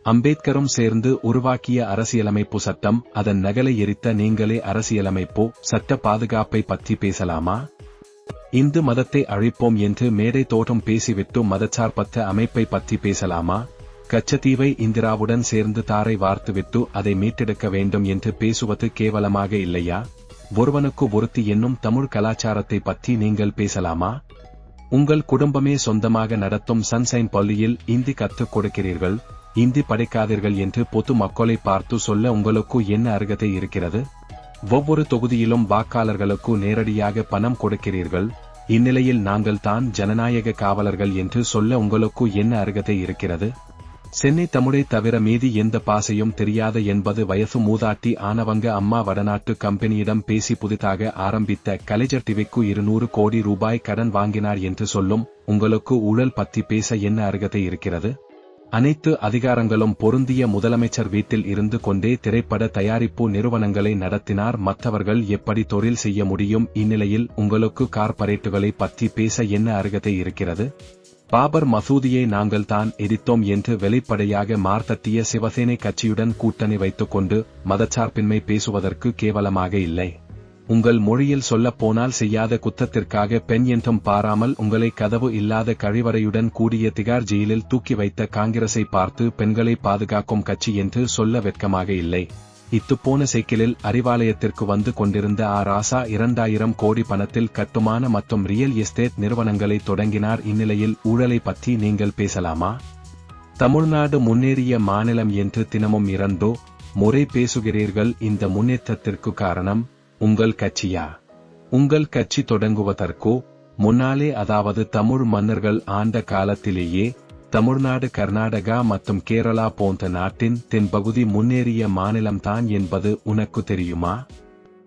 அம்பேத்கரும் சேர்ந்து உருவாக்கிய அரசியலமைப்பு சட்டம், அதன் நகலை எரித்த நீங்களே அரசியலமைப்பு சட்ட பாதுகாப்பை பற்றி பேசலாமா? இந்து மதத்தை அழிப்போம் என்று மேடை தோட்டம் பேசிவிட்டு மதச்சார்பற்ற அமைப்பை பற்றி பேசலாமா? கச்சத்தீவை இந்திராவுடன் சேர்ந்து தாரை வார்த்துவிட்டு அதை மீட்டெடுக்க வேண்டும் என்று பேசுவது கேவலமாக இல்லையா? ஒருவனுக்கு ஒருத்தி என்னும் தமிழ் கலாச்சாரத்தை பற்றி நீங்கள் பேசலாமா? உங்கள் குடும்பமே சொந்தமாக நடத்தும் சன்சைன் பள்ளியில் இந்தி கற்றுக் கொடுக்கிறீர்கள், இந்தி படிக்காதீர்கள் என்று பொது மக்களை பார்த்து சொல்ல உங்களுக்கு என்ன அருகதை இருக்கிறது? ஒவ்வொரு தொகுதியிலும் வாக்காளர்களுக்கு நேரடியாக பணம் கொடுக்கிறீர்கள், இந்நிலையில் நாங்கள் தான் ஜனநாயக காவலர்கள் என்று சொல்ல உங்களுக்கு என்ன அருகதை இருக்கிறது? சென்னை தமிழை தவிர மீதி எந்த பாசையும் தெரியாத என்பது வயசு மூதாட்டி ஆனவங்க அம்மா வடநாட்டு கம்பெனியிடம் பேசி புதிதாக ஆரம்பித்த கலைஞர் டிவிக்கு 200 கோடி ரூபாய் கடன் வாங்கினார் என்று சொல்லும் உங்களுக்கு ஊழல் பற்றி பேச என்ன அருகதை இருக்கிறது? அனைத்து அதிகாரங்களும் பொருந்திய முதலமைச்சர் வீட்டில் இருந்து கொண்டே திரைப்பட தயாரிப்பு நிறுவனங்களை நடத்தினார், மற்றவர்கள் எப்படி தொழில் செய்ய முடியும்? இந்நிலையில் உங்களுக்கு கார்ப்பரேட்டுகளை பற்றி பேச என்ன அருகதை இருக்கிறது? பாபர் மசூதியை நாங்கள் தான் எரித்தோம் என்று வெளிப்படையாக மார்த்தட்டிய சிவசேனை கட்சியுடன் கூட்டணி வைத்துக் கொண்டு மதச்சார்பின்மை பேசுவதற்கு கேவலமாக இல்லை. உங்கள் மொழியில் சொல்லப் போனால் செய்யாத குற்றத்திற்காக பெண் என்றும் பாராமல் உங்களை கதவு இல்லாத கழிவறையுடன் கூடிய திகார் ஜெயிலில் தூக்கி வைத்த காங்கிரஸை பார்த்து பெண்களை பாதுகாக்கும் கட்சி என்று சொல்ல வெட்கமாக இல்லை. இத்துப்போன சைக்கிளில் அறிவாலயத்திற்கு வந்து கொண்டிருந்த ராசா 2000 கோடி பணத்தில் கட்டுமான மற்றும் ரியல் எஸ்டேட் நிறுவனங்களை தொடங்கினார். இந்நிலையில் ஊழலை பற்றி நீங்கள் பேசலாமா? தமிழ்நாடு முன்னேறிய மாநிலம் என்று தினமும் 2 முறை பேசுகிறீர்கள். இந்த முன்னேற்றத்திற்கு காரணம் உங்கள் கட்சியா? உங்கள் கட்சி தொடங்குவதற்கோ முன்னாலே, அதாவது தமிழ் மன்னர்கள் ஆண்ட காலத்திலேயே தமிழ்நாடு, கர்நாடகா மற்றும் கேரளா போன்ற நாட்டின் தென்பகுதி முன்னேறிய மாநிலம்தான் என்பது உனக்கு தெரியுமா?